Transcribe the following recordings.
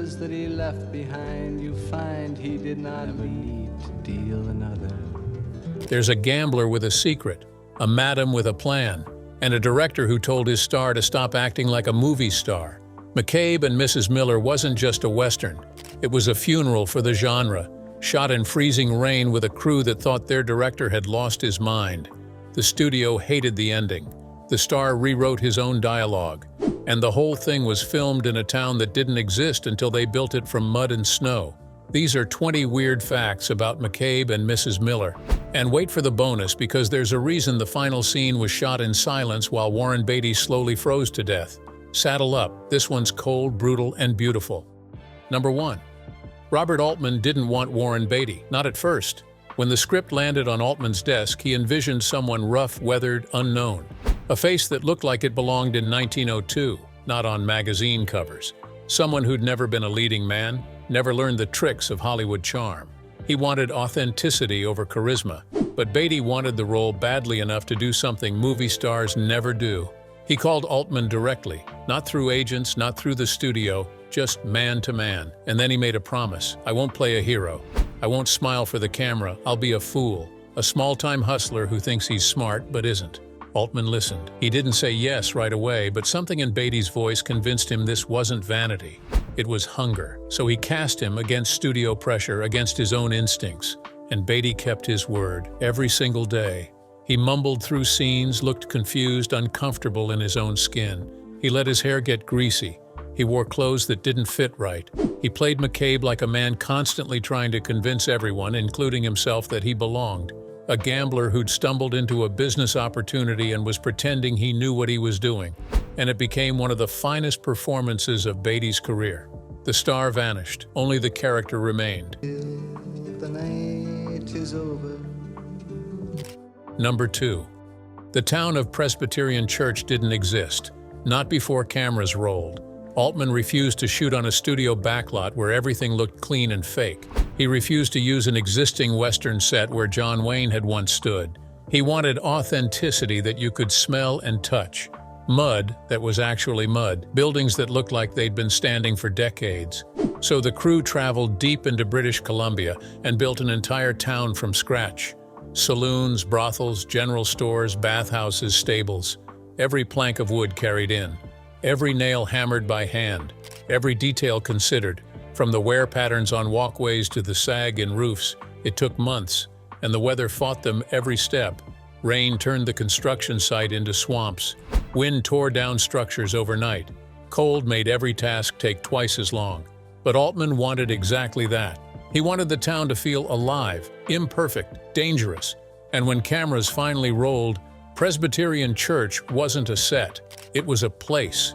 years that he left behind, you find he did not need to deal another. There's a gambler with a secret, a madam with a plan, and a director who told his star to stop acting like a movie star. McCabe and Mrs. Miller wasn't just a Western. It was a funeral for the genre, shot in freezing rain with a crew that thought their director had lost his mind. The studio hated the ending. The star rewrote his own dialogue, and the whole thing was filmed in a town that didn't exist until they built it from mud and snow. These are 20 weird facts about McCabe and Mrs. Miller. And wait for the bonus, because there's a reason the final scene was shot in silence while Warren Beatty slowly froze to death. Saddle up, this one's cold, brutal, and beautiful. Number 1. Robert Altman didn't want Warren Beatty, not at first. When the script landed on Altman's desk, he envisioned someone rough, weathered, unknown. A face that looked like it belonged in 1902, not on magazine covers. Someone who'd never been a leading man, never learned the tricks of Hollywood charm. He wanted authenticity over charisma, but Beatty wanted the role badly enough to do something movie stars never do. He called Altman directly, not through agents, not through the studio, just man to man. And then he made a promise: I won't play a hero. I won't smile for the camera. I'll be a fool, a small-time hustler who thinks he's smart but isn't. Altman listened. He didn't say yes right away, but something in Beatty's voice convinced him this wasn't vanity. It was hunger. So he cast him against studio pressure, against his own instincts. And Beatty kept his word every single day. He mumbled through scenes, looked confused, uncomfortable in his own skin. He let his hair get greasy. He wore clothes that didn't fit right. He played McCabe like a man constantly trying to convince everyone, including himself, that he belonged. A gambler who'd stumbled into a business opportunity and was pretending he knew what he was doing. And it became one of the finest performances of Beatty's career. The star vanished. Only the character remained. The night is over. Number 2. The town of Presbyterian Church didn't exist. Not before cameras rolled. Altman refused to shoot on a studio backlot where everything looked clean and fake. He refused to use an existing Western set where John Wayne had once stood. He wanted authenticity that you could smell and touch. Mud that was actually mud. Buildings that looked like they'd been standing for decades. So the crew traveled deep into British Columbia and built an entire town from scratch. Saloons, brothels, general stores, bathhouses, stables. Every plank of wood carried in. Every nail hammered by hand. Every detail considered. From the wear patterns on walkways to the sag in roofs, it took months, and the weather fought them every step. Rain turned the construction site into swamps. Wind tore down structures overnight. Cold made every task take twice as long. But Altman wanted exactly that. He wanted the town to feel alive, imperfect, dangerous. And when cameras finally rolled, Presbyterian Church wasn't a set. It was a place.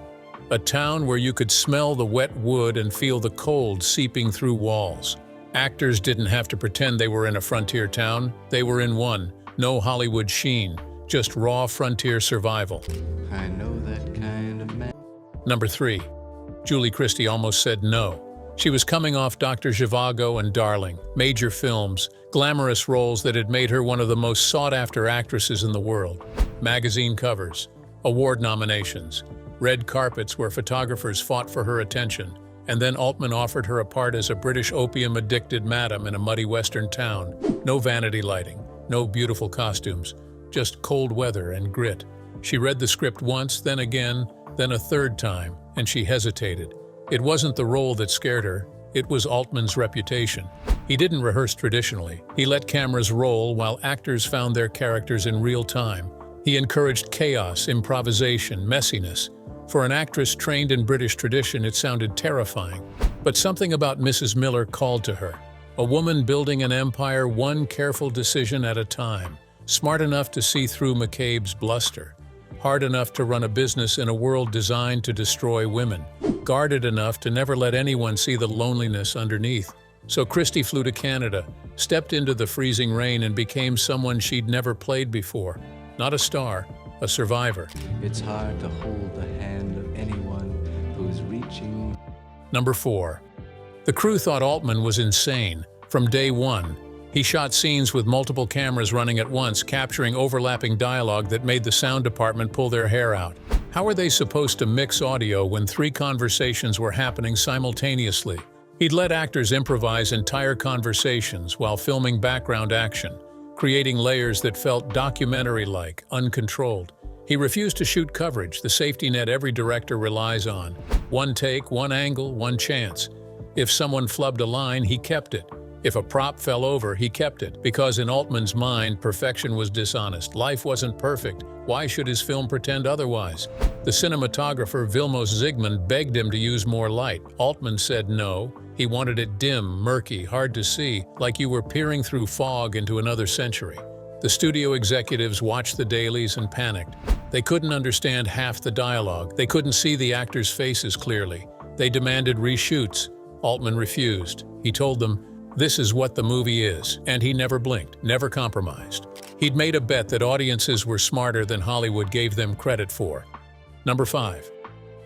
A town where you could smell the wet wood and feel the cold seeping through walls. Actors didn't have to pretend they were in a frontier town. They were in one. No Hollywood sheen, just raw frontier survival. I know that kind of man. Number 3. Julie Christie almost said no. She was coming off Dr. Zhivago and Darling, major films, glamorous roles that had made her one of the most sought-after actresses in the world. Magazine covers, award nominations, red carpets where photographers fought for her attention, and then Altman offered her a part as a British opium-addicted madam in a muddy western town. No vanity lighting, no beautiful costumes, just cold weather and grit. She read the script once, then again, then a third time, and she hesitated. It wasn't the role that scared her, it was Altman's reputation. He didn't rehearse traditionally. He let cameras roll while actors found their characters in real time. He encouraged chaos, improvisation, messiness. For an actress trained in British tradition, it sounded terrifying. But something about Mrs. Miller called to her. A woman building an empire one careful decision at a time. Smart enough to see through McCabe's bluster. Hard enough to run a business in a world designed to destroy women. Guarded enough to never let anyone see the loneliness underneath. So Christie flew to Canada, stepped into the freezing rain, and became someone she'd never played before. Not a star, a survivor. It's hard to hold the hand of anyone who's reaching. Number 4. The crew thought Altman was insane. From day one, He shot scenes with multiple cameras running at once, capturing overlapping dialogue that made the sound department pull their hair out. How were they supposed to mix audio when 3 conversations were happening simultaneously? He'd let actors improvise entire conversations while filming background action, creating layers that felt documentary-like, uncontrolled. He refused to shoot coverage, the safety net every director relies on. One take, one angle, one chance. If someone flubbed a line, he kept it. If a prop fell over, he kept it, because in Altman's mind, perfection was dishonest. Life wasn't perfect. Why should his film pretend otherwise? The cinematographer Vilmos Zsigmond begged him to use more light. Altman said no. He wanted it dim, murky, hard to see, like you were peering through fog into another century. The studio executives watched the dailies and panicked. They couldn't understand half the dialogue. They couldn't see the actors' faces clearly. They demanded reshoots. Altman refused. He told them, "This is what the movie is," and he never blinked, never compromised. He'd made a bet that audiences were smarter than Hollywood gave them credit for. Number 5.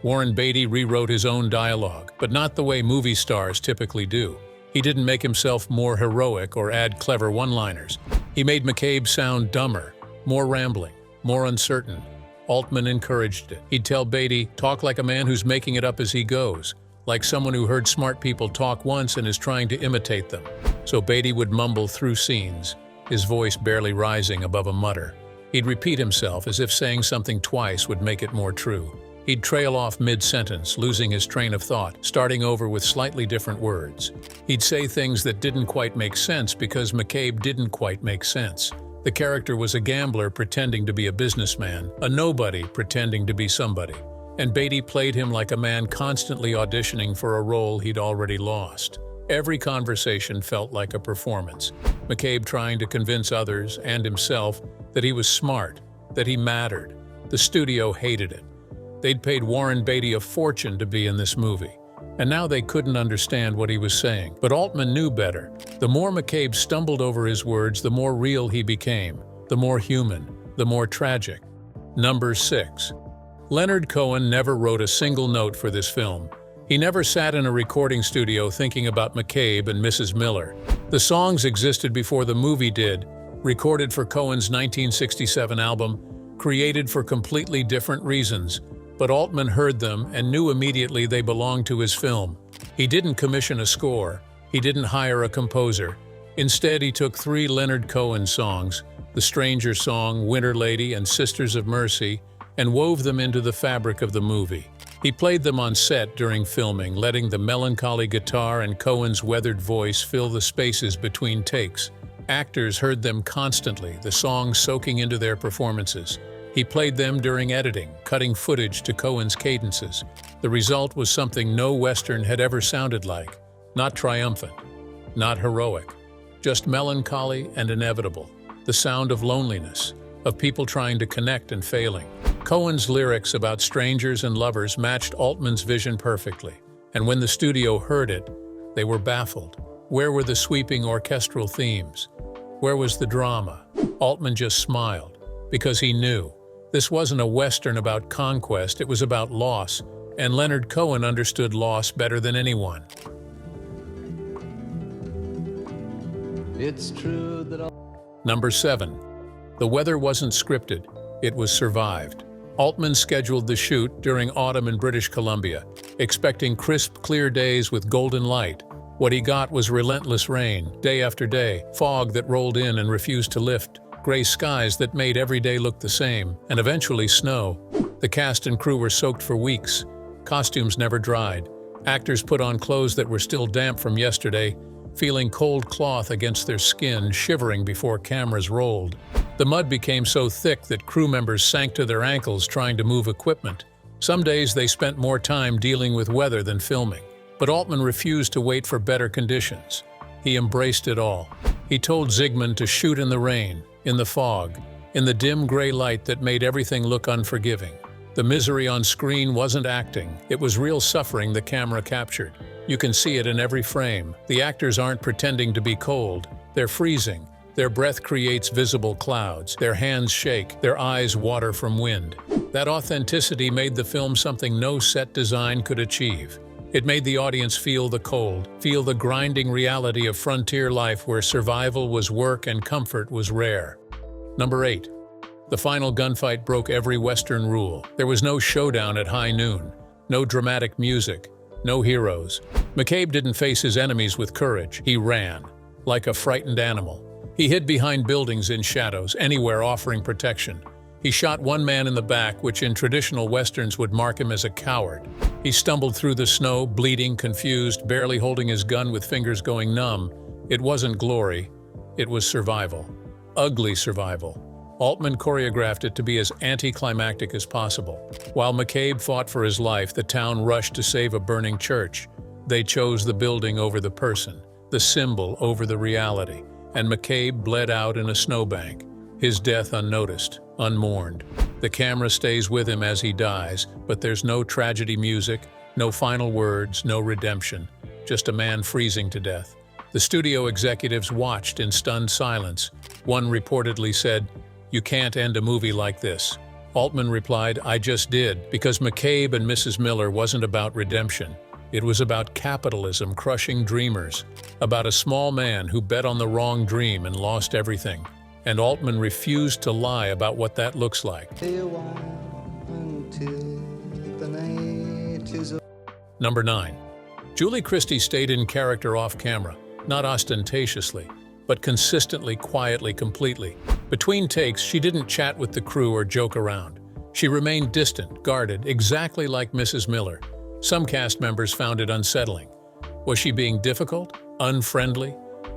Warren Beatty rewrote his own dialogue, but not the way movie stars typically do. He didn't make himself more heroic or add clever one-liners. He made McCabe sound dumber, more rambling, more uncertain. Altman encouraged it. He'd tell Beatty, "Talk like a man who's making it up as he goes," like someone who heard smart people talk once and is trying to imitate them. So Beatty would mumble through scenes, his voice barely rising above a mutter. He'd repeat himself as if saying something twice would make it more true. He'd trail off mid-sentence, losing his train of thought, starting over with slightly different words. He'd say things that didn't quite make sense because McCabe didn't quite make sense. The character was a gambler pretending to be a businessman, a nobody pretending to be somebody. And Beatty played him like a man constantly auditioning for a role he'd already lost. Every conversation felt like a performance. McCabe trying to convince others and himself that he was smart, that he mattered. The studio hated it. They'd paid Warren Beatty a fortune to be in this movie, and now they couldn't understand what he was saying. But Altman knew better. The more McCabe stumbled over his words, the more real he became, the more human, the more tragic. Number 6. Leonard Cohen never wrote a single note for this film. He never sat in a recording studio thinking about McCabe and Mrs. Miller. The songs existed before the movie did, recorded for Cohen's 1967 album, created for completely different reasons. But Altman heard them and knew immediately they belonged to his film. He didn't commission a score. He didn't hire a composer. Instead, he took 3 Leonard Cohen songs, The Stranger Song, Winter Lady, and Sisters of Mercy, and wove them into the fabric of the movie. He played them on set during filming, letting the melancholy guitar and Cohen's weathered voice fill the spaces between takes. Actors heard them constantly, the songs soaking into their performances. He played them during editing, cutting footage to Cohen's cadences. The result was something no Western had ever sounded like. Not triumphant, not heroic, just melancholy and inevitable. The sound of loneliness, of people trying to connect and failing. Cohen's lyrics about strangers and lovers matched Altman's vision perfectly. And when the studio heard it, they were baffled. Where were the sweeping orchestral themes? Where was the drama? Altman just smiled, because he knew. This wasn't a Western about conquest, it was about loss, and Leonard Cohen understood loss better than anyone. It's true that Number 7. The weather wasn't scripted, it was survived. Altman scheduled the shoot during autumn in British Columbia, expecting crisp, clear days with golden light. What he got was relentless rain, day after day, fog that rolled in and refused to lift, gray skies that made every day look the same, and eventually snow. The cast and crew were soaked for weeks. Costumes never dried. Actors put on clothes that were still damp from yesterday, feeling cold cloth against their skin, shivering before cameras rolled. The mud became so thick that crew members sank to their ankles trying to move equipment. Some days they spent more time dealing with weather than filming. But Altman refused to wait for better conditions. He embraced it all. He told Zsigmond to shoot in the rain, in the fog, in the dim gray light that made everything look unforgiving. The misery on screen wasn't acting, it was real suffering the camera captured. You can see it in every frame. The actors aren't pretending to be cold, they're freezing. Their breath creates visible clouds, their hands shake, their eyes water from wind. That authenticity made the film something no set design could achieve. It made the audience feel the cold, feel the grinding reality of frontier life where survival was work and comfort was rare. Number 8. The final gunfight broke every Western rule. There was no showdown at high noon, no dramatic music, no heroes. McCabe didn't face his enemies with courage. He ran, like a frightened animal. He hid behind buildings in shadows, anywhere offering protection. He shot one man in the back, which in traditional Westerns would mark him as a coward. He stumbled through the snow, bleeding, confused, barely holding his gun with fingers going numb. It wasn't glory, it was survival. Ugly survival. Altman choreographed it to be as anticlimactic as possible. While McCabe fought for his life, the town rushed to save a burning church. They chose the building over the person, the symbol over the reality, and McCabe bled out in a snowbank, his death unnoticed, unmourned. The camera stays with him as he dies, but there's no tragedy music, no final words, no redemption, just a man freezing to death. The studio executives watched in stunned silence. One reportedly said, "You can't end a movie like this." Altman replied, "I just did, because McCabe and Mrs. Miller wasn't about redemption. It was about capitalism crushing dreamers, about a small man who bet on the wrong dream and lost everything." And Altman refused to lie about what that looks like. Number 9. Julie Christie stayed in character off camera, not ostentatiously, but consistently, quietly, completely. Between takes, she didn't chat with the crew or joke around. She remained distant, guarded, exactly like Mrs. Miller. Some cast members found it unsettling. Was she being difficult? Unfriendly?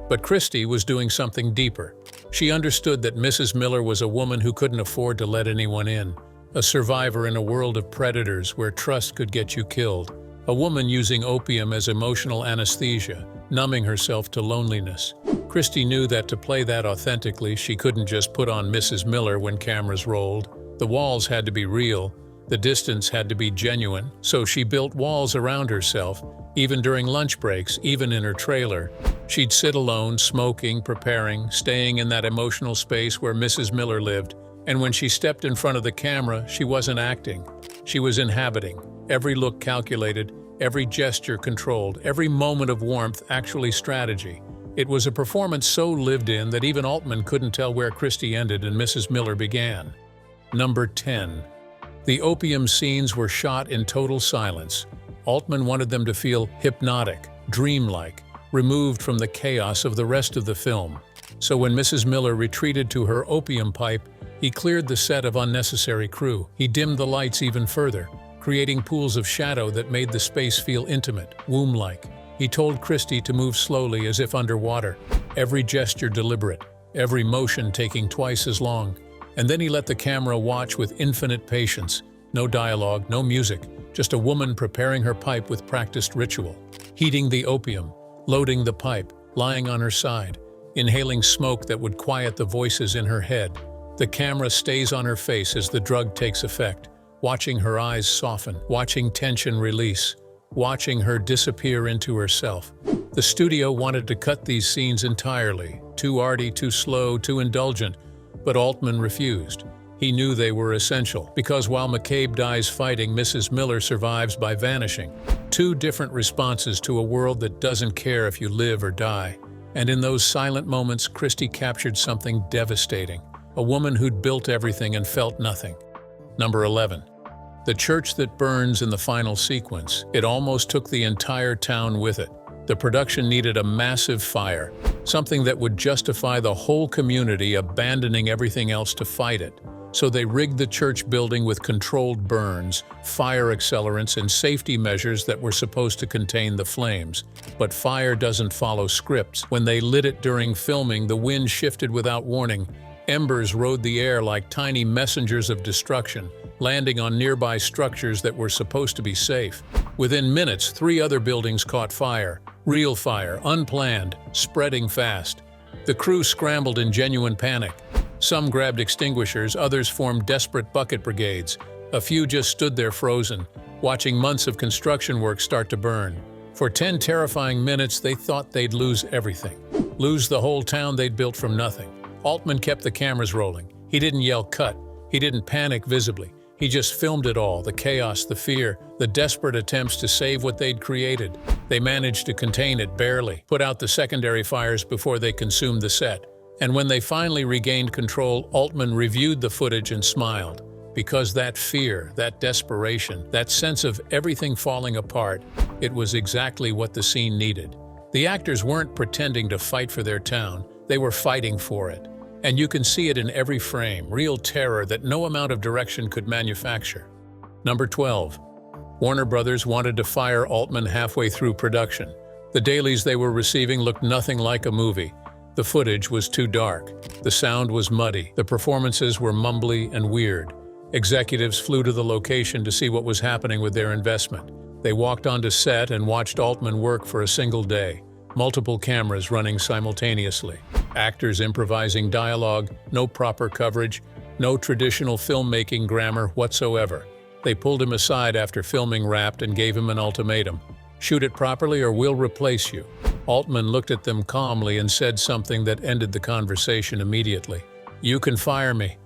But Christie was doing something deeper. She understood that Mrs. Miller was a woman who couldn't afford to let anyone in, a survivor in a world of predators where trust could get you killed, a woman using opium as emotional anesthesia, numbing herself to loneliness. Christie knew that to play that authentically, she couldn't just put on Mrs. Miller when cameras rolled. The walls had to be real, the distance had to be genuine, so she built walls around herself, even during lunch breaks, even in her trailer. She'd sit alone, smoking, preparing, staying in that emotional space where Mrs. Miller lived, and when she stepped in front of the camera, she wasn't acting. She was inhabiting, every look calculated, every gesture controlled, every moment of warmth actually strategy. It was a performance so lived in that even Altman couldn't tell where Christie ended and Mrs. Miller began. Number 10. The opium scenes were shot in total silence. Altman wanted them to feel hypnotic, dreamlike, removed from the chaos of the rest of the film. So when Mrs. Miller retreated to her opium pipe, he cleared the set of unnecessary crew. He dimmed the lights even further, creating pools of shadow that made the space feel intimate, womb-like. He told Christie to move slowly as if underwater, every gesture deliberate, every motion taking twice as long. And then he let the camera watch with infinite patience. No dialogue, no music, just a woman preparing her pipe with practiced ritual, heating the opium, loading the pipe, lying on her side, inhaling smoke that would quiet the voices in her head. The camera stays on her face as the drug takes effect, watching her eyes soften, watching tension release, watching her disappear into herself. The studio wanted to cut these scenes entirely, too arty, too slow, too indulgent, but Altman refused. He knew they were essential, because while McCabe dies fighting, Mrs. Miller survives by vanishing. Two different responses to a world that doesn't care if you live or die. And in those silent moments, Christie captured something devastating. A woman who'd built everything and felt nothing. Number 11. The church that burns in the final sequence. It almost took the entire town with it. The production needed a massive fire, something that would justify the whole community abandoning everything else to fight it. So they rigged the church building with controlled burns, fire accelerants, and safety measures that were supposed to contain the flames. But fire doesn't follow scripts. When they lit it during filming, the wind shifted without warning. Embers rode the air like tiny messengers of destruction, landing on nearby structures that were supposed to be safe. Within minutes, 3 other buildings caught fire. Real fire, unplanned, spreading fast. The crew scrambled in genuine panic. Some grabbed extinguishers, others formed desperate bucket brigades. A few just stood there frozen, watching months of construction work start to burn. For 10 terrifying minutes, they thought they'd lose everything. Lose the whole town they'd built from nothing. Altman kept the cameras rolling. He didn't yell cut. He didn't panic visibly. He just filmed it all, the chaos, the fear, the desperate attempts to save what they'd created. They managed to contain it barely, put out the secondary fires before they consumed the set. And when they finally regained control, Altman reviewed the footage and smiled. Because that fear, that desperation, that sense of everything falling apart, it was exactly what the scene needed. The actors weren't pretending to fight for their town, they were fighting for it. And you can see it in every frame, real terror that no amount of direction could manufacture. Number 12. Warner Brothers wanted to fire Altman halfway through production. The dailies they were receiving looked nothing like a movie. The footage was too dark. The sound was muddy. The performances were mumbly and weird. Executives flew to the location to see what was happening with their investment. They walked onto set and watched Altman work for a single day. Multiple cameras running simultaneously. Actors improvising dialogue, no proper coverage, no traditional filmmaking grammar whatsoever. They pulled him aside after filming wrapped and gave him an ultimatum. Shoot it properly or we'll replace you. Altman looked at them calmly and said something that ended the conversation immediately. You can fire me,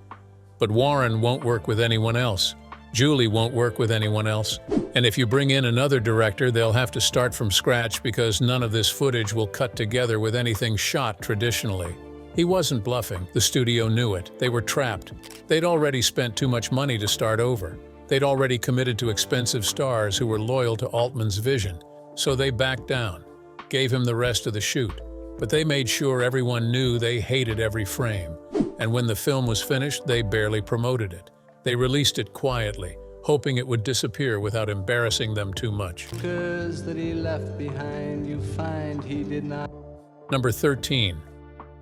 but Warren won't work with anyone else. Julie won't work with anyone else. And if you bring in another director, they'll have to start from scratch because none of this footage will cut together with anything shot traditionally. He wasn't bluffing. The studio knew it. They were trapped. They'd already spent too much money to start over. They'd already committed to expensive stars who were loyal to Altman's vision. So they backed down, gave him the rest of the shoot. But they made sure everyone knew they hated every frame. And when the film was finished, they barely promoted it. They released it quietly, hoping it would disappear without embarrassing them too much. That he left behind, you find he did not. Number 13.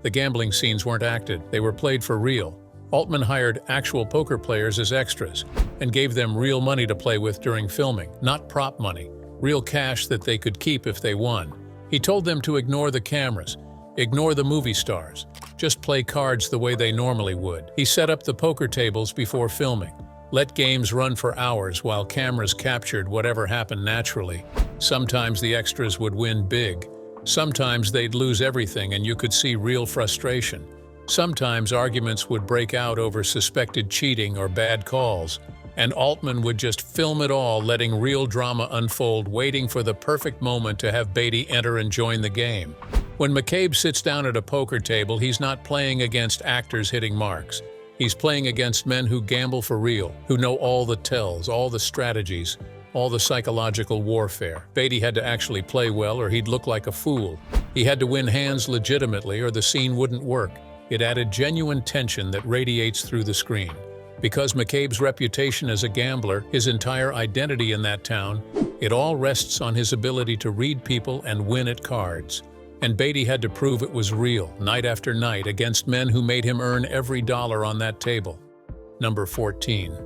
The gambling scenes weren't acted, they were played for real. Altman hired actual poker players as extras and gave them real money to play with during filming, not prop money, real cash that they could keep if they won. He told them to ignore the cameras, ignore the movie stars, just play cards the way they normally would. He set up the poker tables before filming, let games run for hours while cameras captured whatever happened naturally. Sometimes the extras would win big. Sometimes they'd lose everything and you could see real frustration. Sometimes arguments would break out over suspected cheating or bad calls, and Altman would just film it all, letting real drama unfold, waiting for the perfect moment to have Beatty enter and join the game. When McCabe sits down at a poker table, he's not playing against actors hitting marks. He's playing against men who gamble for real, who know all the tells, all the strategies, all the psychological warfare. Beatty had to actually play well or he'd look like a fool. He had to win hands legitimately or the scene wouldn't work. It added genuine tension that radiates through the screen. Because McCabe's reputation as a gambler, his entire identity in that town, it all rests on his ability to read people and win at cards. And Beatty had to prove it was real, night after night, against men who made him earn every dollar on that table. Number 14.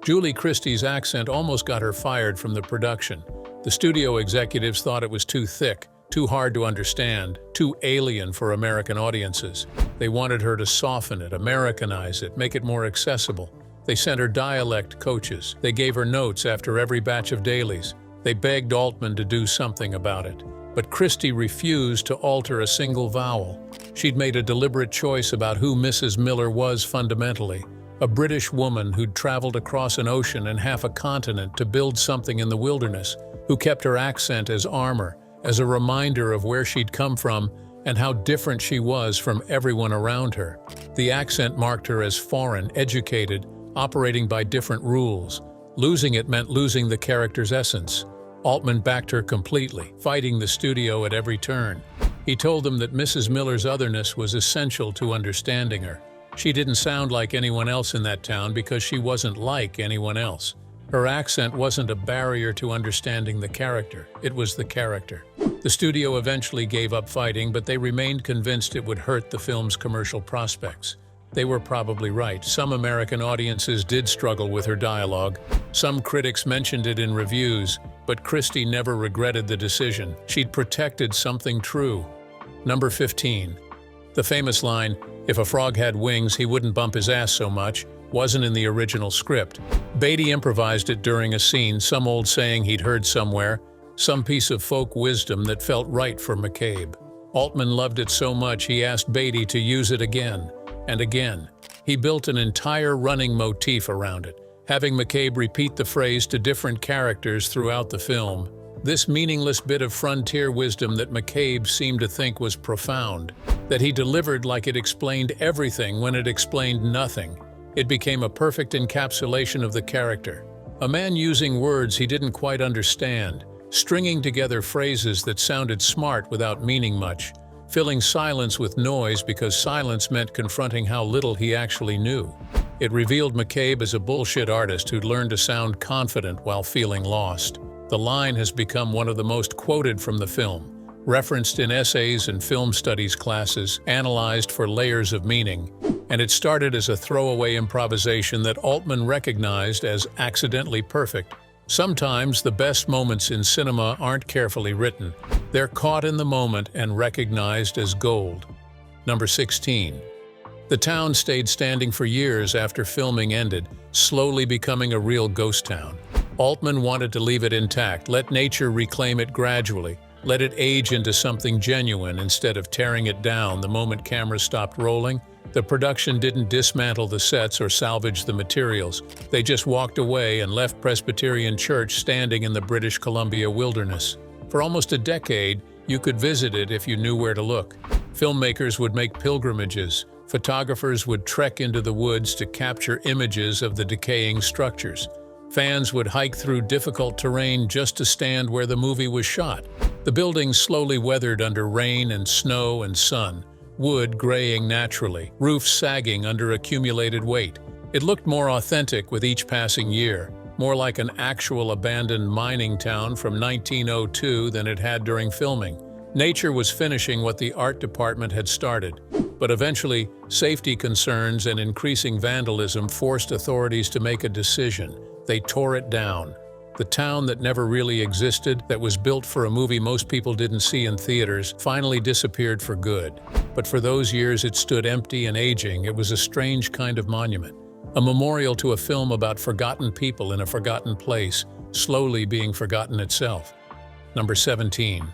Julie Christie's accent almost got her fired from the production. The studio executives thought it was too thick, too hard to understand, too alien for American audiences. They wanted her to soften it, Americanize it, make it more accessible. They sent her dialect coaches. They gave her notes after every batch of dailies. They begged Altman to do something about it. But Christie refused to alter a single vowel. She'd made a deliberate choice about who Mrs. Miller was fundamentally. A British woman who'd traveled across an ocean and half a continent to build something in the wilderness, who kept her accent as armor, as a reminder of where she'd come from and how different she was from everyone around her. The accent marked her as foreign, educated, operating by different rules. Losing it meant losing the character's essence. Altman backed her completely, fighting the studio at every turn. He told them that Mrs. Miller's otherness was essential to understanding her. She didn't sound like anyone else in that town because she wasn't like anyone else. Her accent wasn't a barrier to understanding the character, it was the character. The studio eventually gave up fighting, but they remained convinced it would hurt the film's commercial prospects. They were probably right. Some American audiences did struggle with her dialogue. Some critics mentioned it in reviews, but Christie never regretted the decision. She'd protected something true. Number 15. The famous line, "If a frog had wings, he wouldn't bump his ass so much," wasn't in the original script. Beatty improvised it during a scene, some old saying he'd heard somewhere, some piece of folk wisdom that felt right for McCabe. Altman loved it so much he asked Beatty to use it again and again. He built an entire running motif around it. having McCabe repeat the phrase to different characters throughout the film. This meaningless bit of frontier wisdom that McCabe seemed to think was profound, that he delivered like it explained everything when it explained nothing. It became a perfect encapsulation of the character. A man using words he didn't quite understand, stringing together phrases that sounded smart without meaning much, filling silence with noise because silence meant confronting how little he actually knew. It revealed McCabe as a bullshit artist who'd learned to sound confident while feeling lost. The line has become one of the most quoted from the film, referenced in essays and film studies classes, analyzed for layers of meaning, and it started as a throwaway improvisation that Altman recognized as accidentally perfect. Sometimes the best moments in cinema aren't carefully written. They're caught in the moment and recognized as gold. Number 16. The town stayed standing for years after filming ended, slowly becoming a real ghost town. Altman wanted to leave it intact, let nature reclaim it gradually, let it age into something genuine instead of tearing it down the moment cameras stopped rolling. The production didn't dismantle the sets or salvage the materials. They just walked away and left Presbyterian Church standing in the British Columbia wilderness. For almost a decade, you could visit it if you knew where to look. Filmmakers would make pilgrimages. Photographers would trek into the woods to capture images of the decaying structures. Fans would hike through difficult terrain just to stand where the movie was shot. The buildings slowly weathered under rain and snow and sun, wood graying naturally, roofs sagging under accumulated weight. It looked more authentic with each passing year, more like an actual abandoned mining town from 1902 than it had during filming. Nature was finishing what the art department had started, but eventually, safety concerns and increasing vandalism forced authorities to make a decision. They tore it down. The town that never really existed, that was built for a movie most people didn't see in theaters, finally disappeared for good. But for those years it stood empty and aging. It was a strange kind of monument. A memorial to a film about forgotten people in a forgotten place, slowly being forgotten itself. Number 17.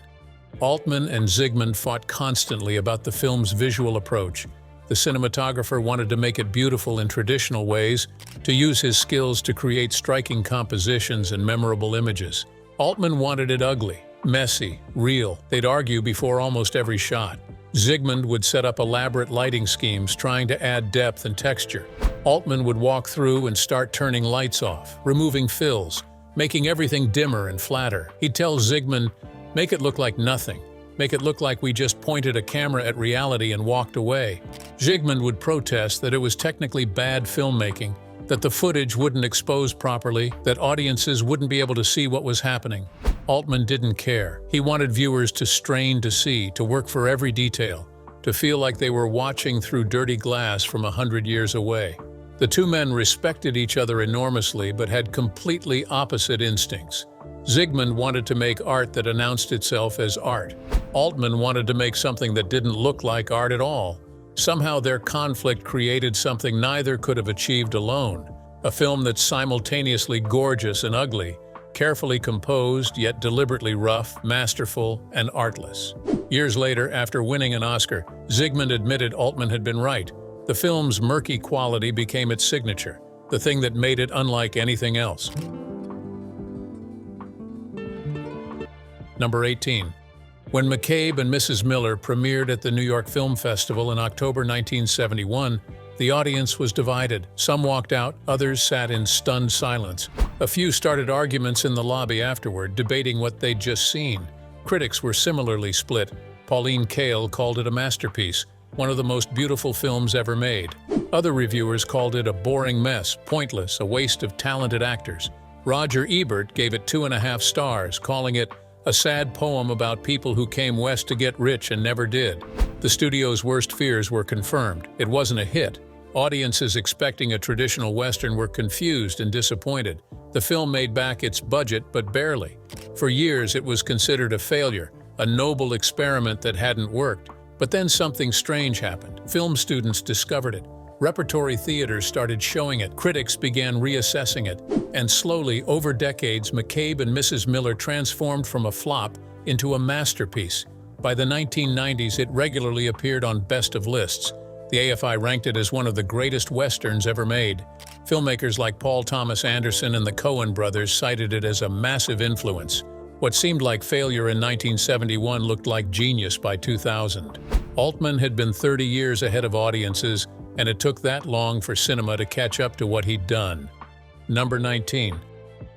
Altman and Zsigmond fought constantly about the film's visual approach. The cinematographer wanted to make it beautiful in traditional ways, to use his skills to create striking compositions and memorable images. Altman wanted it ugly, messy, real. They'd argue before almost every shot. Zsigmond would set up elaborate lighting schemes trying to add depth and texture. Altman would walk through and start turning lights off, removing fills, making everything dimmer and flatter. He'd tell Zsigmond, "Make it look like nothing. Make it look like we just pointed a camera at reality and walked away." Zsigmond would protest that it was technically bad filmmaking, that the footage wouldn't expose properly, that audiences wouldn't be able to see what was happening. Altman didn't care. He wanted viewers to strain to see, to work for every detail, to feel like they were watching through dirty glass from 100 years away. The two men respected each other enormously but had completely opposite instincts. Zsigmond wanted to make art that announced itself as art. Altman wanted to make something that didn't look like art at all. Somehow their conflict created something neither could have achieved alone. A film that's simultaneously gorgeous and ugly, carefully composed yet deliberately rough, masterful, and artless. Years later, after winning an Oscar, Zsigmond admitted Altman had been right. The film's murky quality became its signature, the thing that made it unlike anything else. Number 18. When McCabe and Mrs. Miller premiered at the New York Film Festival in October 1971, the audience was divided. Some walked out, others sat in stunned silence. A few started arguments in the lobby afterward, debating what they'd just seen. Critics were similarly split. Pauline Kael called it a masterpiece, one of the most beautiful films ever made. Other reviewers called it a boring mess, pointless, a waste of talented actors. Roger Ebert gave it 2.5 stars, calling it a sad poem about people who came west to get rich and never did. The studio's worst fears were confirmed. It wasn't a hit. Audiences expecting a traditional Western were confused and disappointed. The film made back its budget, but barely. For years, it was considered a failure, a noble experiment that hadn't worked. But then something strange happened. Film students discovered it. Repertory theaters started showing it, critics began reassessing it, and slowly, over decades, McCabe and Mrs. Miller transformed from a flop into a masterpiece. By the 1990s, it regularly appeared on best of lists. The AFI ranked it as one of the greatest westerns ever made. Filmmakers like Paul Thomas Anderson and the Coen brothers cited it as a massive influence. What seemed like failure in 1971 looked like genius by 2000. Altman had been 30 years ahead of audiences, and it took that long for cinema to catch up to what he'd done. Number 19.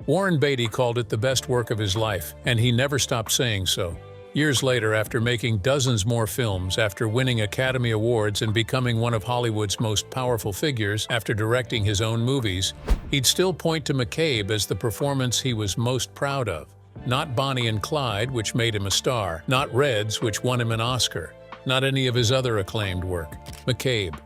Warren Beatty called it the best work of his life, and he never stopped saying so. Years later, after making dozens more films, after winning Academy Awards and becoming one of Hollywood's most powerful figures after directing his own movies, he'd still point to McCabe as the performance he was most proud of. Not Bonnie and Clyde, which made him a star, not Reds, which won him an Oscar, not any of his other acclaimed work. McCabe,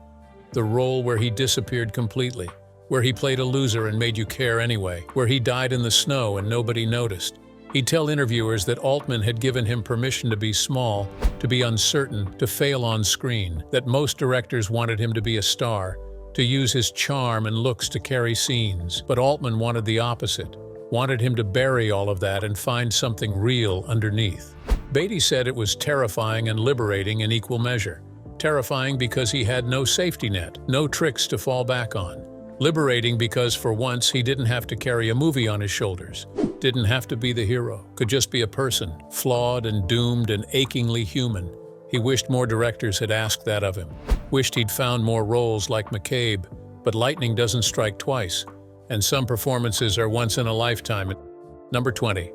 the role where he disappeared completely, where he played a loser and made you care anyway, where he died in the snow and nobody noticed. He'd tell interviewers that Altman had given him permission to be small, to be uncertain, to fail on screen, that most directors wanted him to be a star, to use his charm and looks to carry scenes. But Altman wanted the opposite, wanted him to bury all of that and find something real underneath. Beatty said it was terrifying and liberating in equal measure. Terrifying because he had no safety net, no tricks to fall back on. Liberating because for once he didn't have to carry a movie on his shoulders, didn't have to be the hero, could just be a person, flawed and doomed and achingly human. He wished more directors had asked that of him, wished he'd found more roles like McCabe, but lightning doesn't strike twice, and some performances are once in a lifetime. Number 20.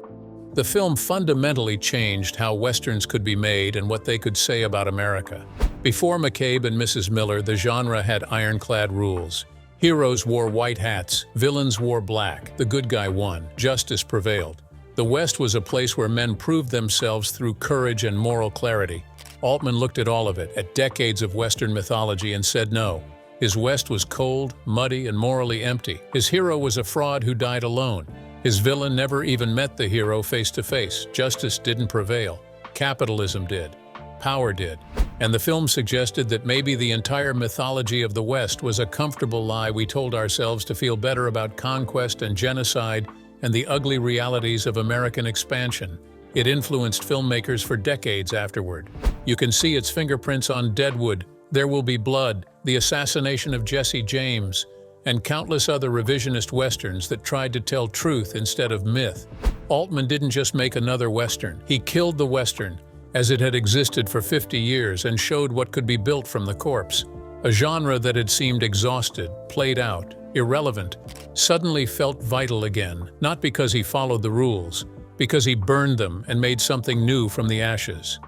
The film fundamentally changed how Westerns could be made and what they could say about America. Before McCabe and Mrs. Miller, the genre had ironclad rules. Heroes wore white hats, villains wore black, the good guy won, justice prevailed. The West was a place where men proved themselves through courage and moral clarity. Altman looked at all of it, at decades of Western mythology, and said no. His West was cold, muddy, and morally empty. His hero was a fraud who died alone. His villain never even met the hero face to face. Justice didn't prevail. Capitalism did. Power did. And the film suggested that maybe the entire mythology of the West was a comfortable lie we told ourselves to feel better about conquest and genocide and the ugly realities of American expansion. It influenced filmmakers for decades afterward. You can see its fingerprints on Deadwood, There Will Be Blood, the assassination of Jesse James, and countless other revisionist westerns that tried to tell truth instead of myth. Altman didn't just make another western. He killed the western as it had existed for 50 years and showed what could be built from the corpse. A genre that had seemed exhausted, played out, irrelevant, suddenly felt vital again, not because he followed the rules, because he burned them and made something new from the ashes.